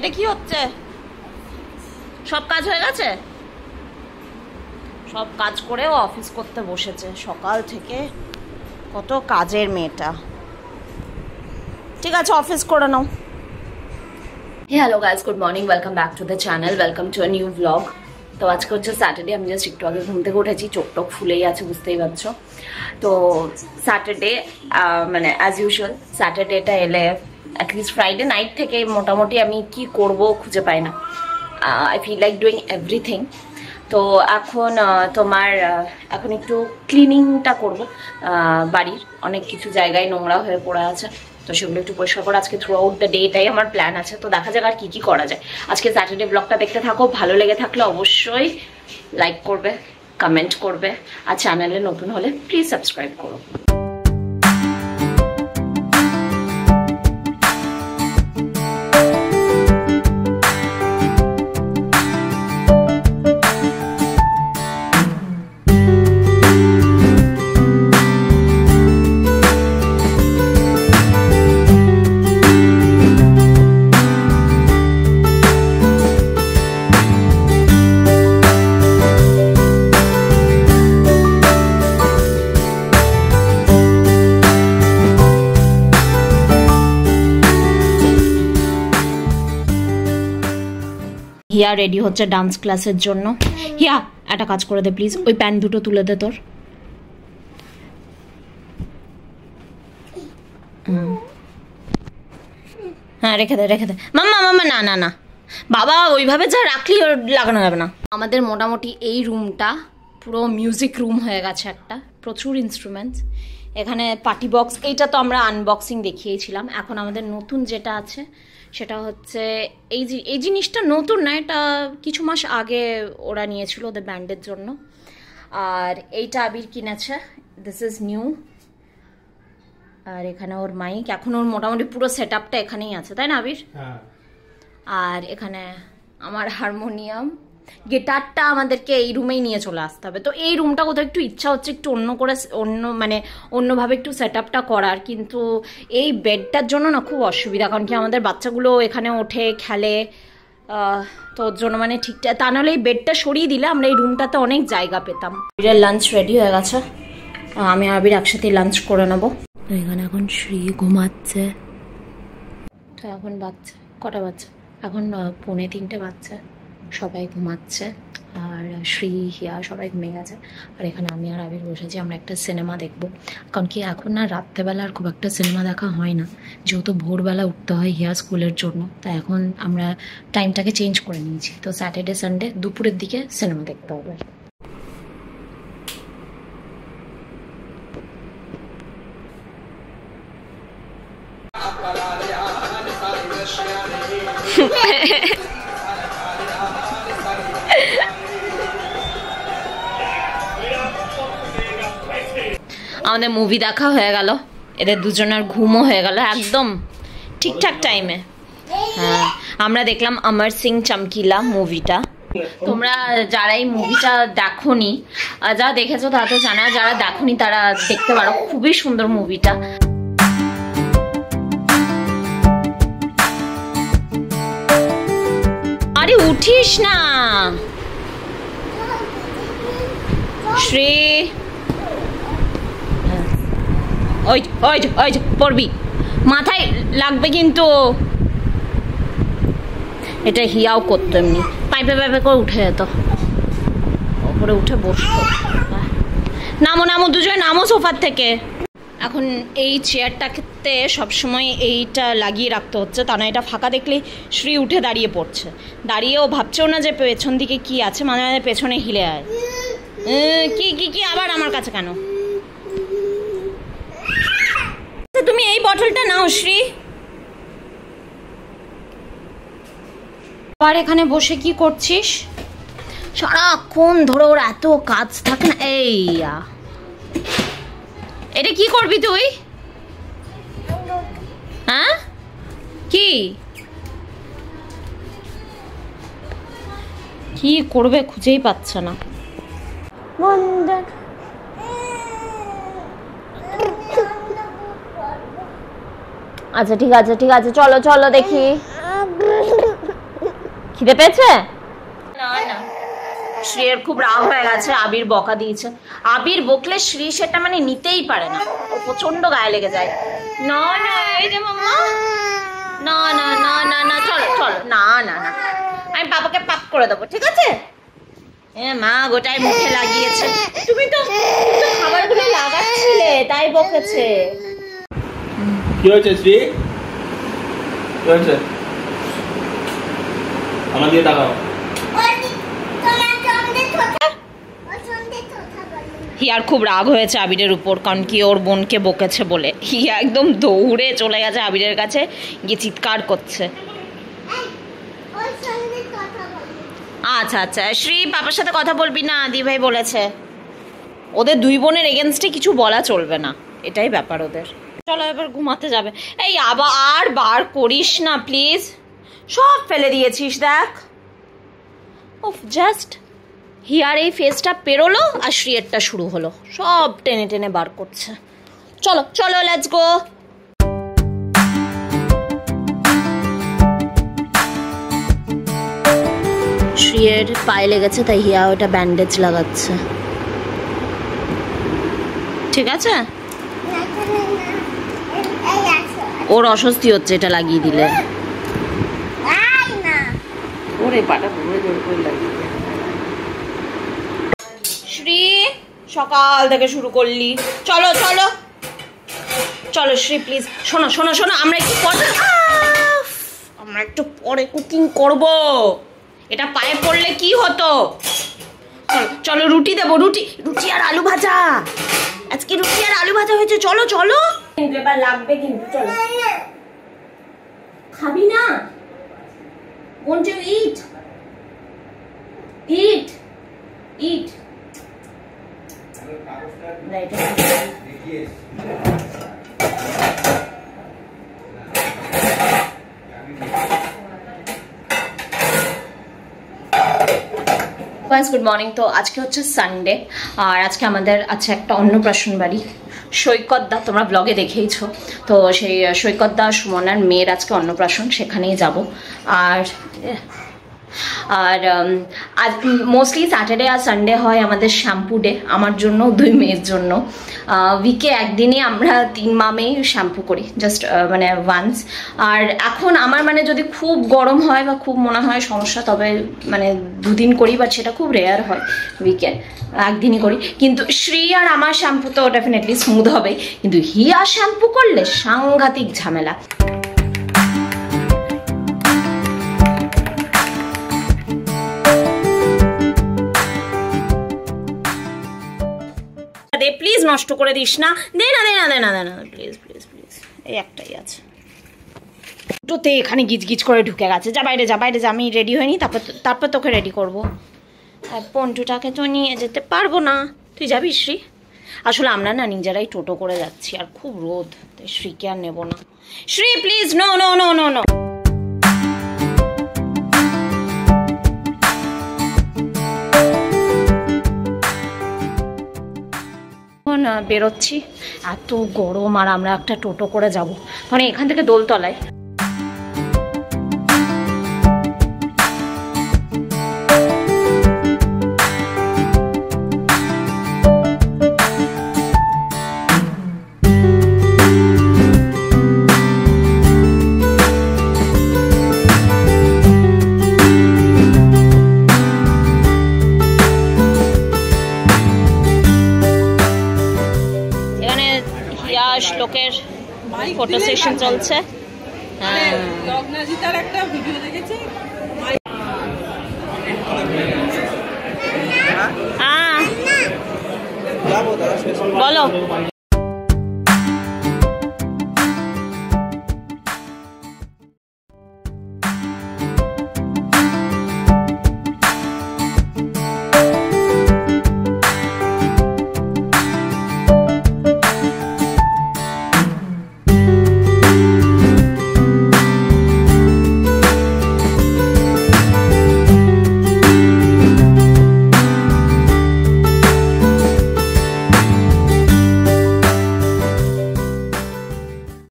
এটা কি হচ্ছে? সব কাজ হয়ে গেছে? সব কাজ করেও অফিস করতে বসেছে সকাল থেকে। কত কাজের মেয়েটা। ঠিক আছে, অফিস করে নাও। Hello guys, good morning, welcome back to the channel, welcome to a new vlog. তো আজকে হচ্ছে স্যাটারডে। আমি জাস্ট একটু আগে ঘুম থেকে উঠেছি, চোখ টোক ফুলেই আছে, বুঝতেই পারছো। তো স্যাটারডে মানে অ্যাজ ইউজুয়াল স্যাটারডেটা এলে অ্যাটলিস্ট ফ্রাইডে নাইট থেকে মোটামুটি আমি কি করব খুঁজে পাই না। I feel like doing everything. তো এখন এখন একটু ক্লিনিংটা করব। বাড়ির অনেক কিছু জায়গায় নোংরা হয়ে পড়ে আছে, তো সেগুলো একটু পরিষ্কার করে আজকে থ্রু আউট দ্য ডেটাই আমার প্ল্যান আছে। তো দেখা যাক আর কি করা যায়। আজকে স্যাটারডে ব্লগটা দেখতে থাকো। ভালো লেগে থাকলে অবশ্যই লাইক করবে, কমেন্ট করবে, আর চ্যানেলে নতুন হলে প্লিজ সাবস্ক্রাইব করো। হিয়া রেডি হচ্ছে ডান্স ক্লাসের জন্য। হিয়া, একটা কাজ করে দে প্লিজ, ওই প্যান্ট দুটো তুলে দে তোর। হ্যাঁ, রেখে দে রেখে দে। মাম্মা মাম্মা, না না না বাবা, ওইভাবে যা রাখলি লাগানো যাবে না। আমাদের মোটামুটি এই রুমটা পুরো মিউজিক রুম হয়ে গেছে একটা, প্রচুর ইনস্ট্রুমেন্টস। এখানে পার্টি বক্স, এইটা তো আমরা আনবক্সিং দেখিয়েছিলাম। এখন আমাদের নতুন যেটা আছে সেটা হচ্ছে এই জিনিসটা নতুন না, এটা কিছু মাস আগে ওরা নিয়েছিল ওদের ব্যান্ডের জন্য। আর এইটা আবির কিনেছে, দিস ইজ নিউ। আর এখানে ওর মাইক, এখন ওর মোটামুটি পুরো সেট আপটা এখানেই আছে, তাই না আবির? আর এখানে আমার হারমোনিয়াম, গিটারটা আমাদেরকে এই রুমেই নিয়ে চলে আসতে হবে। তো এই রুমটা কোথাও একটু ইচ্ছা হচ্ছে একটু অন্যভাবে একটু সেট আপটা করার, কিন্তু এই বেডটার জন্য না খুব অসুবিধা, কারণ কি আমাদের বাচ্চাগুলো এখানে ওঠে খেলে, তো ওর জন্য মানে ঠিকঠাক, তা নাহলে এই বেডটা সরিয়ে দিলে আমরা এই রুমটাতে অনেক জায়গা পেতাম। আবিরের লাঞ্চ রেডি হয়ে গেছে, আমি আবির একসাথে লাঞ্চ করে নেবো। এখানে এখন শ্রী ঘুমাচ্ছে। তো এখন বাচ্চা কটা বাচ্চা, এখন 2:45 বাচ্চা, সবাই ঘুমাচ্ছে। আর শ্রী, হিয়া সবাই ঘুমিয়ে গেছে। আর এখানে আমি আর আবির বসেছি, আমরা একটা সিনেমা দেখবো। কারণ কি এখন না রাত্রেবেলা আর খুব একটা সিনেমা দেখা হয় না, যেহেতু ভোরবেলা উঠতে হয় হিয়া স্কুলের জন্য। তাই এখন আমরা টাইমটাকে চেঞ্জ করে নিয়েছি। তো স্যাটারডে সানডে দুপুরের দিকে সিনেমা দেখতে হবে। আমাদের মুভি দেখা হয়ে গেল, এদের দুজনের ঘুমও হয়ে গেল একদম ঠিকঠাক টাইমে। হ্যাঁ, আমরা দেখলাম অমর সিং চমকিলা মুভিটা। তোমরা যারা এই মুভিটা দেখোনি, যারা দেখেছো তারা তো জানা, যারা দেখোনি তারা দেখতে পারো, খুবই সুন্দর মুভিটা। আরে উঠিস না শ্রী, ওই ওই ওই পড়বি, মাথায় লাগবে কিন্তু। এটা হিয়াও করতো এমনি, পাইপে পাইপে করে উঠে যেত, ওপরে উঠে বসতো। নামো নামো, দুজন নামো সোফার থেকে। এখন এই চেয়ারটাতে সবসময় এইটা লাগিয়ে রাখতে হচ্ছে, তা না এটা ফাঁকা দেখলেই শ্রী উঠে দাঁড়িয়ে পড়ছে। দাঁড়িয়েও ভাবছেও না যে পেছন দিকে কি আছে, মাঝে মাঝে পেছনে হিলে আয়। কি কি কি আবার আমার কাছে কেন? তুমি এই বটলটা নাও শ্রী। আর এখানে বসে কি করছিস? সারাক্ষণ ধরে ওর এত কাজ থাকে না। এই এটা কি করবি তুই? হ্যাঁ, কি কি করবে খুঁজেই পাচ্ছে না। আচ্ছা ঠিক আছে ঠিক আছে, চলো চলো দেখি। খিদে পেয়েছে? না না, শ্রীয়ের খুব রাগ হয়ে গেছে, আবির বকা দিয়েছে। আবির বকলে শ্রী সেটা মানে নিতেই পারে না, ও প্রচন্ড গায়ে লেগে যায়। না না এই যে মাম্মা, না না না না না, চলো চলো, না না না, আমি বাবাকে পাপ করে দেবো, ঠিক আছে? মা গোটাই মুখে লাগিয়েছে। তুমি তো খাবারগুলো লাগাচ্ছিলে, তাই বকেছে। কি হয়েছে শ্রী? কি হয়েছে? আমার দিকে তাকাও। হিয়ার খুব রাগ হয়েছে আবিরের উপর, কারণ কি ওর বোনকে বকেছে বলে। হিয়া একদম দৌড়ে চলে গেছে আবিরের কাছে, গিয়ে চিৎকার করছে। আচ্ছা আচ্ছা শ্রী, বাবার সাথে কথা বলবি না, দি ভাই বলেছে। ওদের দুই বোনের এগেনস্টে কিছু বলা চলবে না, এটাই ব্যাপার ওদের। চলো এবার ঘুমাতে যাবে। এই আবার বার করিস না প্লিজ, সব ফেলে দিয়েছিস দেখ। ওফ, জাস্ট হিয়ার এই ফেসটা পেরোলো আর শ্রীয়েরটা শুরু হলো, সব টেনে টেনে বার করছে। চলো চলো, লেটস গো। শ্রীয়ের পায়ে লেগেছে, তাই হিয়া ওটা ব্যান্ডেজ লাগাচ্ছে। ঠিক আছে, ওর অস্বস্তি হচ্ছে এটা লাগিয়ে দিলে। শ্রী, সকাল থেকে শুরু করলি, চলো চলো চলো শ্রী প্লিজ। শোনো শোনো শোনো, আমরা একটু পরে কুকিং করব। এটা পায়ে পড়লে কি হতো? চলো চলো, রুটি দেবো, রুটি আর আলু ভাজা। আজকে রুটি আর আলু ভাজা হয়েছে, চলো চলো। কিন্তু এবার লাগবে কিন্তু, চলো। খাবি না? Won't you eat? Eat. Eat. Right. Good morning. তো আজকে হচ্ছে সানডে, আর আজকে আমাদের আছে একটা অন্নপ্রাশন বাড়ি। সৈকতদা, তোমরা ব্লগে দেখেইছো, তো সেই সৈকতদা সুমনার মেয়ের আজকে অন্নপ্রাশন, সেখানেই যাব। আর আজ মোস্টলি স্যাটারডে আর সানডে হয় আমাদের শ্যাম্পু ডে, আমার জন্য, দুই মেয়ের জন্য। উইকে একদিনই আমরা 3 মামেই শ্যাম্পু করি, জাস্ট মানে ওয়ান্স। আর এখন আমার মানে যদি খুব গরম হয় বা খুব মনে হয় সমস্যা, তবে মানে 2 দিন করি, বাট সেটা খুব রেয়ার হয়, উইকে একদিনই করি। কিন্তু শ্রী আর আমার শ্যাম্পু তো ডেফিনেটলি স্মুথ হবে, কিন্তু হিয়া শ্যাম্পু করলে সাংঘাতিক ঝামেলা। প্লিজ নষ্ট করে দিস না, দে না দে না দে না দে না, প্লিজ প্লিজ প্লিজ। এই একটাই আছে, দুটোতে এখানে গিজগিজ করে ঢুকে গেছে। যা বাইরে যা, বাইরে যা, আমি রেডি হইনি, তারপর তোকে রেডি করবো। আর পন্টুটাকে তো নিয়ে যেতে পারবো না, তুই যাবি শ্রী? আসলে আমরা না নিজেরাই টোটো করে যাচ্ছি, আর খুব রোদ, তাই শ্রীকে আর নেবো না। Shree please, no no no no no. বেরোচ্ছি, এত গরম, আর আমরা একটা টোটো করে যাব, মানে এখান থেকে দোলতলায়। লোকের ফটো সেশন চলছে। বলো